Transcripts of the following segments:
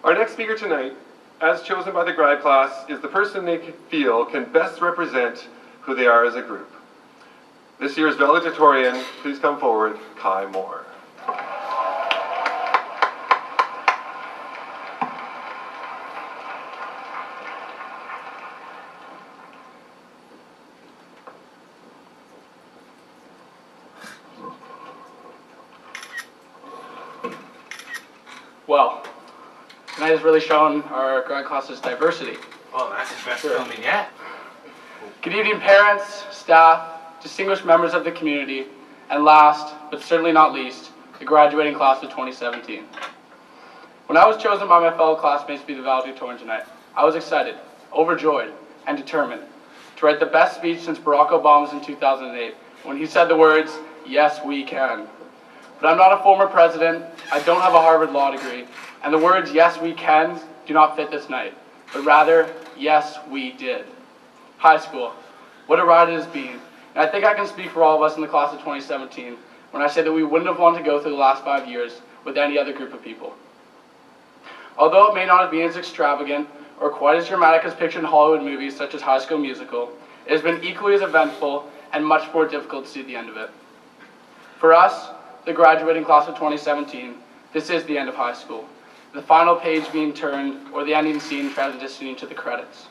Our next speaker tonight, as chosen by the grad class, is the person they feel can best represent who they are as a group. This year's valedictorian, please come forward, Kai Moore. Well, tonight has really shown our grad class's diversity. Oh, that's his best filming yet. Good evening, parents, staff, distinguished members of the community, and last, but certainly not least, the graduating class of 2017. When I was chosen by my fellow classmates to be the valedictorian tonight, I was excited, overjoyed, and determined to write the best speech since Barack Obama's in 2008, when he said the words, "Yes, we can." But I'm not a former president, I don't have a Harvard law degree, and the words, "yes, we can," do not fit this night, but rather, yes, we did. High school, what a ride it has been, and I think I can speak for all of us in the class of 2017 when I say that we wouldn't have wanted to go through the last 5 years with any other group of people. Although it may not have been as extravagant or quite as dramatic as pictured in Hollywood movies such as High School Musical, it has been equally as eventful and much more difficult to see the end of it. For us, the graduating class of 2017, this is the end of high school, the final page being turned or the ending scene transitioning to the credits.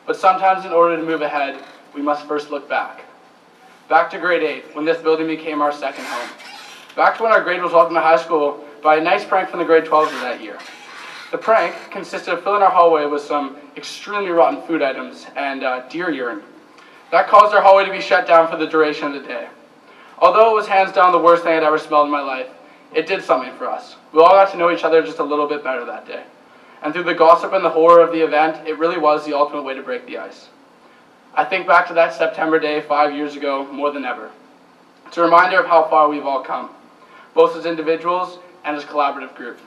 But sometimes in order to move ahead, we must first look back. Back to grade 8, when this building became our second home. Back to when our grade was welcomed to high school by a nice prank from the grade 12s of that year. The prank consisted of filling our hallway with some extremely rotten food items and deer urine. That caused our hallway to be shut down for the duration of the day. Although it was hands down the worst thing I'd ever smelled in my life, it did something for us. We all got to know each other just a little bit better that day. And through the gossip and the horror of the event, it really was the ultimate way to break the ice. I think back to that September day 5 years ago more than ever. It's a reminder of how far we've all come, both as individuals and as a collaborative group.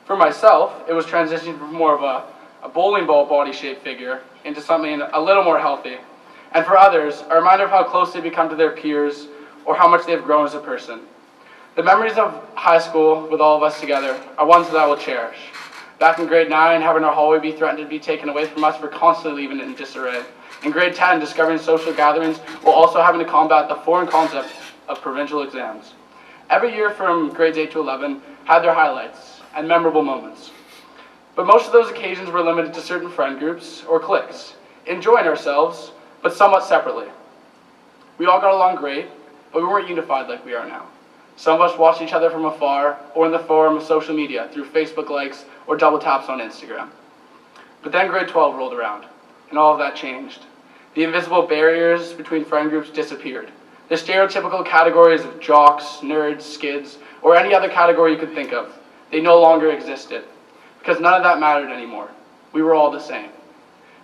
For myself, it was transitioning from more of a bowling ball body-shaped figure into something a little more healthy. And for others, a reminder of how close they become to their peers or how much they've grown as a person. The memories of high school with all of us together are ones that I will cherish. Back in grade 9, having our hallway be threatened to be taken away from us for constantly leaving it in disarray. In grade 10, discovering social gatherings while also having to combat the foreign concept of provincial exams. Every year from grades 8 to 11 had their highlights and memorable moments. But most of those occasions were limited to certain friend groups or cliques, enjoying ourselves, but somewhat separately. We all got along great, but we weren't unified like we are now. Some of us watched each other from afar or in the form of social media through Facebook likes or double taps on Instagram. But then grade 12 rolled around, and all of that changed. The invisible barriers between friend groups disappeared. The stereotypical categories of jocks, nerds, skids, or any other category you could think of, they no longer existed, because none of that mattered anymore. We were all the same,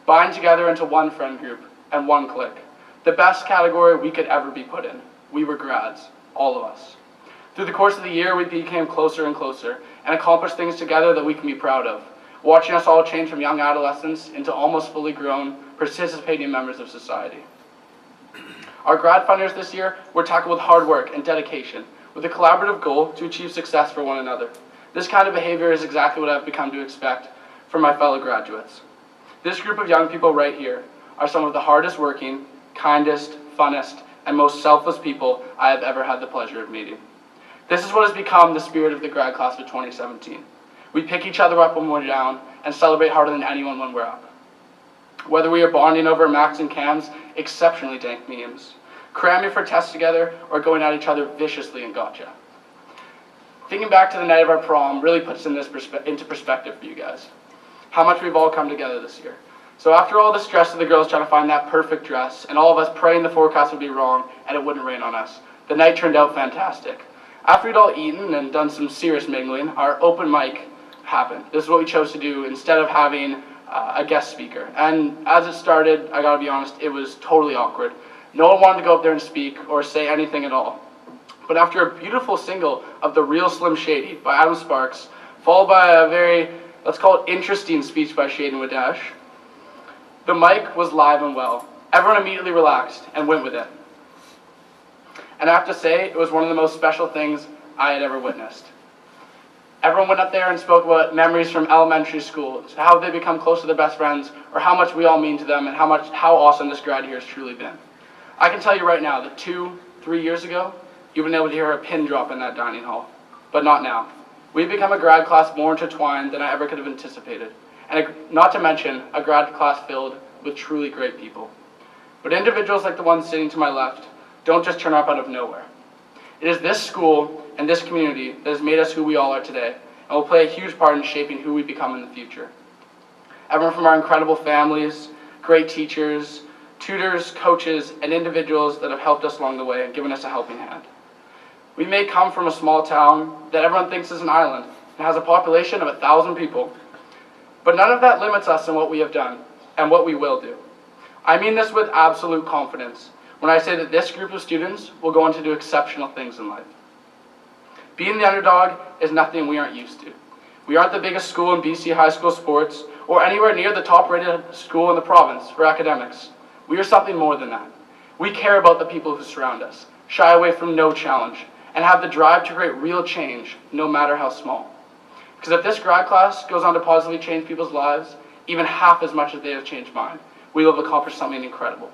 bind together into one friend group and one clique. The best category we could ever be put in. We were grads, all of us. Through the course of the year, we became closer and closer and accomplished things together that we can be proud of, watching us all change from young adolescents into almost fully grown, participating members of society. Our grad funders this year were tackled with hard work and dedication, with a collaborative goal to achieve success for one another. This kind of behavior is exactly what I've become to expect from my fellow graduates. This group of young people right here are some of the hardest working, kindest, funnest, and most selfless people I have ever had the pleasure of meeting. This is what has become the spirit of the grad class of 2017. We pick each other up when we're down and celebrate harder than anyone when we're up. Whether we are bonding over Max and Cam's exceptionally dank memes, cramming for tests together, or going at each other viciously in gotcha. Thinking back to the night of our prom really puts into perspective for you guys. How much we've all come together this year. So after all the stress of the girls trying to find that perfect dress, and all of us praying the forecast would be wrong and it wouldn't rain on us, the night turned out fantastic. After we'd all eaten and done some serious mingling, our open mic happened. This is what we chose to do instead of having a guest speaker. And as it started, I gotta be honest, it was totally awkward. No one wanted to go up there and speak or say anything at all. But after a beautiful single of The Real Slim Shady by Adam Sparks, followed by a very, let's call it interesting speech by Shaden Wadash, the mic was live and well. Everyone immediately relaxed and went with it. And I have to say, it was one of the most special things I had ever witnessed. Everyone went up there and spoke about memories from elementary school, how they become close to their best friends, or how much we all mean to them, and how awesome this grad year has truly been. I can tell you right now that 2-3 years ago, you've been able to hear a pin drop in that dining hall, but not now. We've become a grad class more intertwined than I ever could have anticipated, and not to mention a grad class filled with truly great people. But individuals like the one sitting to my left don't just turn up out of nowhere. It is this school and this community that has made us who we all are today, and will play a huge part in shaping who we become in the future. Everyone from our incredible families, great teachers, tutors, coaches, and individuals that have helped us along the way and given us a helping hand. We may come from a small town that everyone thinks is an island and has a population of 1,000 people, but none of that limits us in what we have done and what we will do. I mean this with absolute confidence when I say that this group of students will go on to do exceptional things in life. Being the underdog is nothing we aren't used to. We aren't the biggest school in BC high school sports or anywhere near the top-rated school in the province for academics. We are something more than that. We care about the people who surround us, shy away from no challenge, and have the drive to create real change, no matter how small. Because if this grad class goes on to positively change people's lives, even half as much as they have changed mine, we will have accomplished something incredible.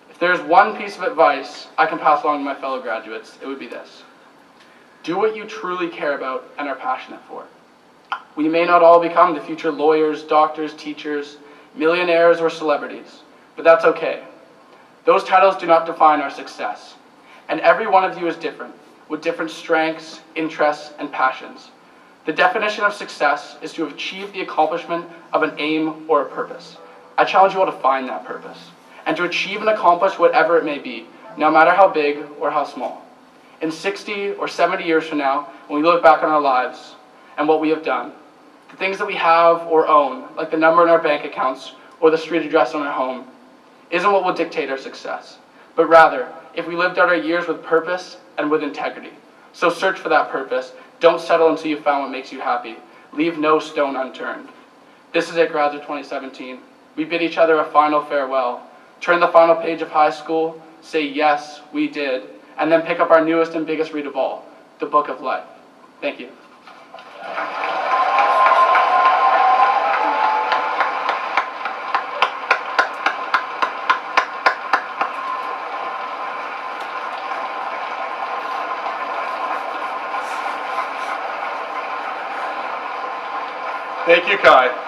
If there's one piece of advice I can pass along to my fellow graduates, it would be this. Do what you truly care about and are passionate for. We may not all become the future lawyers, doctors, teachers, millionaires, or celebrities, but that's okay. Those titles do not define our success, and every one of you is different, with different strengths, interests, and passions. The definition of success is to achieve the accomplishment of an aim or a purpose. I challenge you all to find that purpose, and to achieve and accomplish whatever it may be, no matter how big or how small. In 60 or 70 years from now, when we look back on our lives and what we have done, the things that we have or own, like the number in our bank accounts or the street address on our home, isn't what will dictate our success, but rather, if we lived out our years with purpose and with integrity. So search for that purpose. Don't settle until you found what makes you happy. Leave no stone unturned. This is it, grads of 2017. We bid each other a final farewell. Turn the final page of high school, say yes, we did, and then pick up our newest and biggest read of all, the Book of Life. Thank you. Thank you, Kai.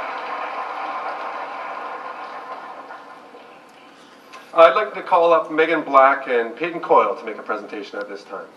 I'd like to call up Megan Black and Peyton Coyle to make a presentation at this time.